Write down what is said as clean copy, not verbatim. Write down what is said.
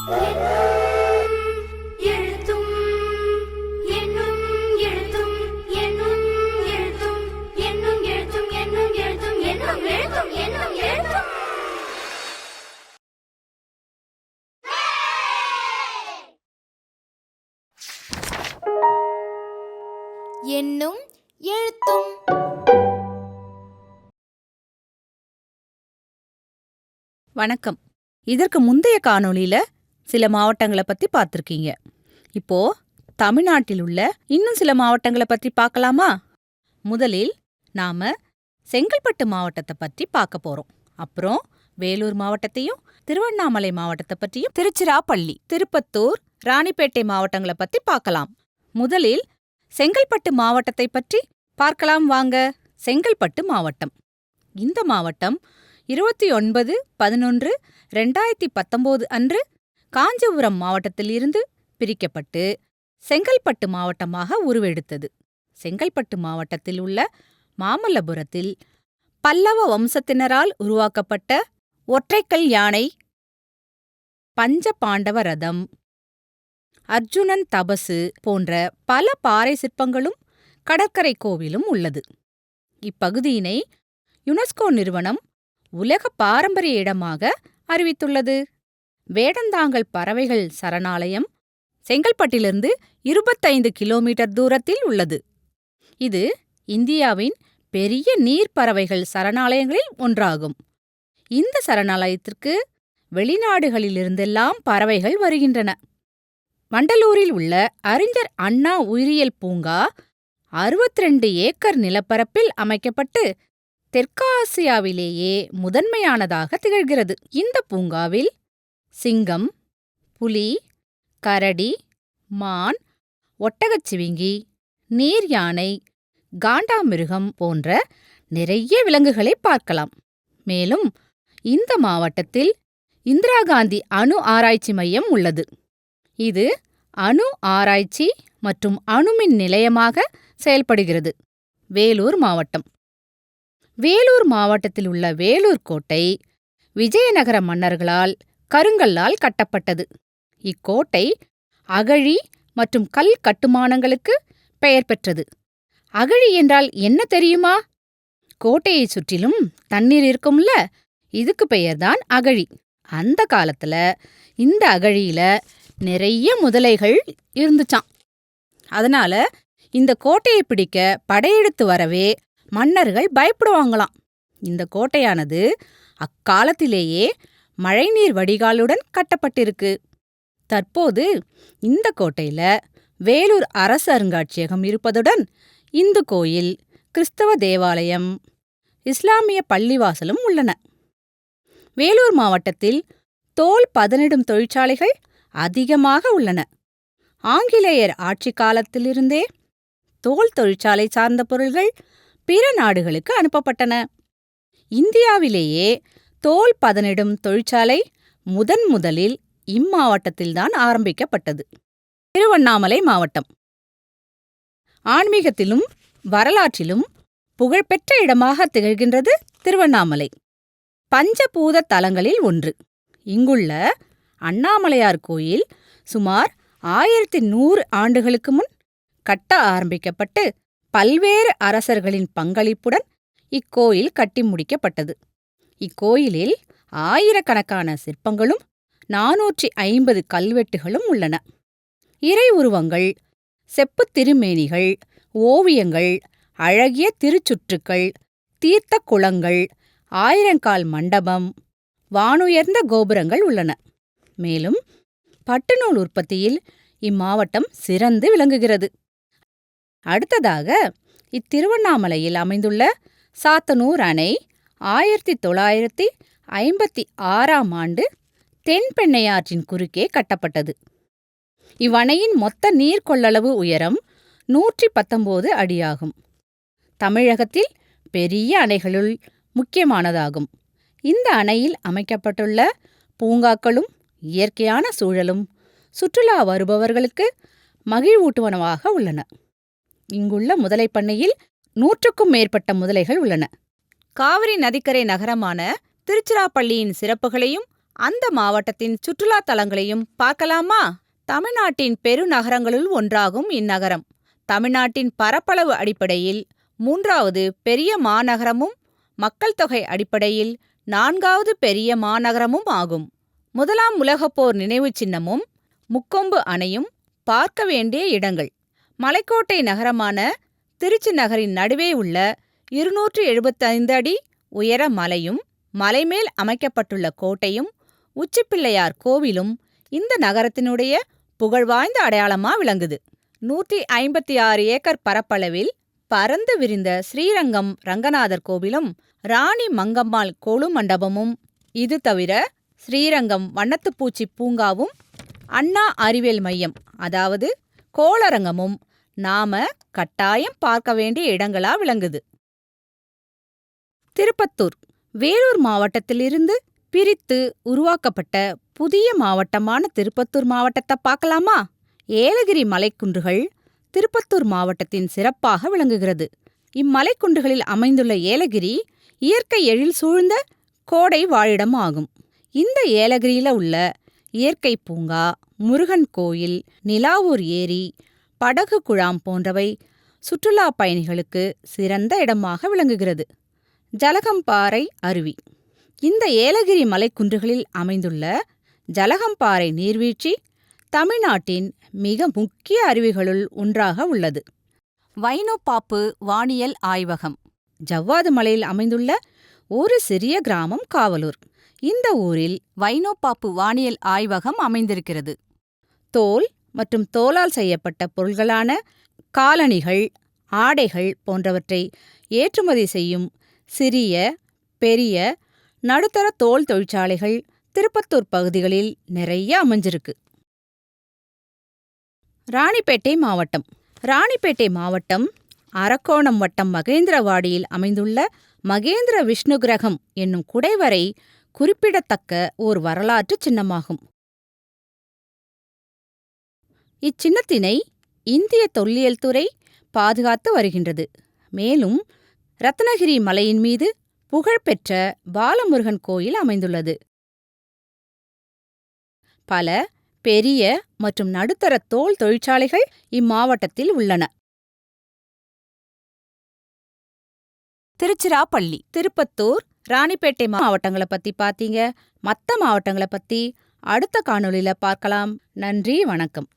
எண்ணும் எழுத்தும். வணக்கம். இதற்கு முந்தைய காணொளியில சில மாவட்டங்களை பத்தி பார்த்திருக்கீங்க. இப்போ தமிழ்நாட்டில் உள்ள இன்னும் சில மாவட்டங்களை பத்தி பார்க்கலாமா? முதலில் நாம செங்கல்பட்டு மாவட்டத்தை பற்றி பார்க்க போறோம். அப்புறம் வேலூர் மாவட்டத்தையும் திருவண்ணாமலை மாவட்டத்தை பற்றியும், திருச்சிராப்பள்ளி, திருப்பத்தூர், ராணிப்பேட்டை மாவட்டங்களை பத்தி பார்க்கலாம். முதலில் செங்கல்பட்டு மாவட்டத்தை பற்றி பார்க்கலாம் வாங்க. செங்கல்பட்டு மாவட்டம். இந்த மாவட்டம் 29/11/2019 அன்று காஞ்சிபுரம் மாவட்டத்தில் இருந்து பிரிக்கப்பட்டு செங்கல்பட்டு மாவட்டமாக உருவெடுத்தது. செங்கல்பட்டு மாவட்டத்தில் உள்ள மாமல்லபுரத்தில் பல்லவ வம்சத்தினரால் உருவாக்கப்பட்ட ஒற்றைக்கல் யானை, பஞ்ச பாண்டவ ரதம், அர்ஜுனன் தபசு போன்ற பல பாறை சிற்பங்களும் கடற்கரை கோவிலும் உள்ளது. இப்பகுதியினை யுனெஸ்கோ நிறுவனம் உலக பாரம்பரிய இடமாக அறிவித்துள்ளது. வேடந்தாங்கல் பறவைகள் சரணாலயம் செங்கல்பட்டிலிருந்து 25 கிலோமீட்டர் தூரத்தில் உள்ளது. இது இந்தியாவின் பெரிய நீர்ப்பறவைகள் சரணாலயங்களில் ஒன்றாகும். இந்த சரணாலயத்திற்கு வெளிநாடுகளிலிருந்தெல்லாம் பறவைகள் வருகின்றன. வண்டலூரில் உள்ள அறிஞர் அண்ணா உயிரியல் பூங்கா 62 ஏக்கர் நிலப்பரப்பில் அமைக்கப்பட்டு தெற்காசியாவிலேயே முதன்மையானதாக திகழ்கிறது. இந்த பூங்காவில் சிங்கம், புலி, கரடி, மான், ஒட்டகச்சிவிங்கி, நீர் யானை, காண்டாமிருகம் போன்ற நிறைய விலங்குகளை பார்க்கலாம். மேலும் இந்த மாவட்டத்தில் இந்திரா காந்தி அணு ஆராய்ச்சி மையம் உள்ளது. இது அணு ஆராய்ச்சி மற்றும் அணுமின் நிலையமாக செயல்படுகிறது. வேலூர் மாவட்டம். வேலூர் மாவட்டத்தில் உள்ள வேலூர் கோட்டை விஜயநகர மன்னர்களால் கருங்கல்லால் கட்டப்பட்டது. இக்கோட்டை அகழி மற்றும் கல் கட்டுமானங்களுக்கு பெயர் பெற்றது. அகழி என்றால் என்ன தெரியுமா? கோட்டையைச் சுற்றிலும் தண்ணீர் இருக்கும்ல, இதுக்கு பெயர்தான் அகழி. அந்த காலத்துல இந்த அகழியில நிறைய முதலைகள் இருந்துச்சாம். அதனால இந்த கோட்டையை பிடிக்க படையெடுத்து வரவே மன்னர்கள் பயப்படுவாங்களாம். இந்த கோட்டையானது அக்காலத்திலேயே மழைநீர் வடிகாலுடன் கட்டப்பட்டிருக்கு. தற்போது இந்த கோட்டையில வேலூர் அரசு அருங்காட்சியகம் இருப்பதுடன் இந்து கோயில், கிறிஸ்தவ தேவாலயம், இஸ்லாமிய பள்ளிவாசலும் உள்ளன. வேலூர் மாவட்டத்தில் தோல் பதனிடும் தொழிற்சாலைகள் அதிகமாக உள்ளன. ஆங்கிலேயர் ஆட்சி காலத்திலிருந்தே தோல் தொழிற்சாலை சார்ந்த பொருள்கள் பிற நாடுகளுக்கு அனுப்பப்பட்டன. இந்தியாவிலேயே தோல் பதனிடும் தொழிற்சாலை முதலில் இம்மாவட்டத்தில்தான் ஆரம்பிக்கப்பட்டது. திருவண்ணாமலை மாவட்டம். ஆன்மீகத்திலும் வரலாற்றிலும் புகழ்பெற்ற இடமாக திகழ்கின்றது திருவண்ணாமலை. பஞ்சபூத தலங்களில் ஒன்று. இங்குள்ள அண்ணாமலையார் கோயில் சுமார் 1100 ஆண்டுகளுக்கு முன் கட்ட ஆரம்பிக்கப்பட்டு பல்வேறு அரசர்களின் பங்களிப்புடன் இக்கோயில் கட்டி முடிக்கப்பட்டது. இக்கோயிலில் ஆயிரக்கணக்கான சிற்பங்களும் 450 கல்வெட்டுகளும் உள்ளன. இறை உருவங்கள், செப்புத் திருமேனிகள், ஓவியங்கள், அழகிய திருச்சுற்றுக்கள், தீர்த்த குளங்கள், 1000 கால் மண்டபம், வானுயர்ந்த கோபுரங்கள் உள்ளன. மேலும் பட்டுநூல் உற்பத்தியில் இம்மாவட்டம் சிறந்து விளங்குகிறது. அடுத்ததாக இத்திருவண்ணாமலையில் அமைந்துள்ள சாத்தனூர் அணை 1956ஆம் ஆண்டு தென்பெண்ணையாற்றின் குறுக்கே கட்டப்பட்டது. இவ்வணையின் மொத்த நீர் கொள்ளளவு உயரம் 119 அடியாகும். தமிழகத்தில் பெரிய அணைகளுள் முக்கியமானதாகும். இந்த அணையில் அமைக்கப்பட்டுள்ள பூங்காக்களும் இயற்கையான சூழலும் சுற்றுலா வருபவர்களுக்கு மகிழ்வூட்டுவனவாக உள்ளன. இங்குள்ள முதலைப் பண்ணையில் 100க்கும் மேற்பட்ட முதலைகள் உள்ளன. காவிரி நதிக்கரை நகரமான திருச்சிராப்பள்ளியின் சிறப்புகளையும் அந்த மாவட்டத்தின் சுற்றுலா தலங்களையும் பார்க்கலாமா? தமிழ்நாட்டின் பெருநகரங்களுள் ஒன்றாகும் இந்நகரம் தமிழ்நாட்டின் பரப்பளவு அடிப்படையில் 3வது பெரிய மாநகரமும் மக்கள் தொகை அடிப்படையில் 4வது பெரிய மாநகரமும் ஆகும். முதலாம் உலகப்போர் நினைவுச் சின்னமும் முக்கொம்பு அணையும் பார்க்க வேண்டிய இடங்கள். மலைக்கோட்டை நகரமான திருச்சி நகரின் நடுவே உள்ள 275 அடி உயர மலையும் மலைமேல் அமைக்கப்பட்டுள்ள கோட்டையும் உச்சிப்பிள்ளையார் கோவிலும் இந்த நகரத்தினுடைய புகழ்வாய்ந்த அடையாளமா விளங்குது. 156 ஏக்கர் பரப்பளவில் பரந்து விரிந்த ஸ்ரீரங்கம் ரங்கநாதர் கோவிலும் ராணி மங்கம்மாள் கொலு மண்டபமும், இது தவிர ஸ்ரீரங்கம் வண்ணத்துப்பூச்சி பூங்காவும் அண்ணா அறிவியல் மையம் அதாவது கோளரங்கமும் நாம கட்டாயம் பார்க்க வேண்டிய இடங்களா விளங்குது. திருப்பத்தூர் வேலூர் மாவட்டத்திலிருந்து பிரித்து உருவாக்கப்பட்ட புதிய மாவட்டமான திருப்பத்தூர் மாவட்டத்தை பார்க்கலாமா? ஏலகிரி மலைக்குன்றுகள் திருப்பத்தூர் மாவட்டத்தின் சிறப்பாக விளங்குகிறது. இம்மலைக்குன்றுகளில் அமைந்துள்ள ஏலகிரி இயற்கை எழில் சூழ்ந்த கோடை வாழிடம் ஆகும். இந்த ஏலகிரியில உள்ள இயற்கை பூங்கா, முருகன் கோயில், நிலாவூர் ஏரி, படகு குழாம் போன்றவை சுற்றுலா பயணிகளுக்கு சிறந்த இடமாக விளங்குகிறது. ஜலகம்பாறை அருவி இந்த ஏலகிரி மலைக்குன்றுகளில் அமைந்துள்ள ஜலகம்பாறை நீர்வீழ்ச்சி தமிழ்நாட்டின் மிக முக்கிய அருவிகளுள் ஒன்றாக உள்ளது. வைனோபாப்பு வானியல் ஆய்வகம் ஜவ்வாது மலையில் அமைந்துள்ள ஒரு சிறிய கிராமம் காவலூர். இந்த ஊரில் வைனோபாப்பு வானியல் ஆய்வகம் அமைந்திருக்கிறது. தோல் மற்றும் தோலால் செய்யப்பட்ட பொருள்களான காலணிகள், ஆடைகள் போன்றவற்றை ஏற்றுமதி செய்யும் சிறிய, பெரிய, நடுத்தர தோல் தொழிற்சாலைகள் திருப்பத்தூர் பகுதிகளில் நிறைய அமைஞ்சிருக்கு. ராணிப்பேட்டை மாவட்டம் ராணிப்பேட்டை மாவட்டம் அரக்கோணம் வட்டம் மகேந்திரவாடியில் அமைந்துள்ள மகேந்திர விஷ்ணு கிரகம் என்னும் குடைவரை குறிப்பிடத்தக்க ஓர் வரலாற்று சின்னமாகும். இச்சின்னத்தினை இந்திய தொல்லியல் துறை பாதுகாத்து வருகின்றது. மேலும் ரத்னகிரி மலையின் மீது புகழ்பெற்ற பாலமுருகன் கோயில் அமைந்துள்ளது. பல பெரிய மற்றும் நடுத்தர தோல் தொழிற்சாலைகள் இம்மாவட்டத்தில் உள்ளன. திருச்சிராப்பள்ளி, திருப்பத்தூர், ராணிப்பேட்டை மாவட்டங்களை பத்தி பார்த்தீங்க. மற்ற மாவட்டங்களை பத்தி அடுத்த காணொளியில பார்க்கலாம். நன்றி, வணக்கம்.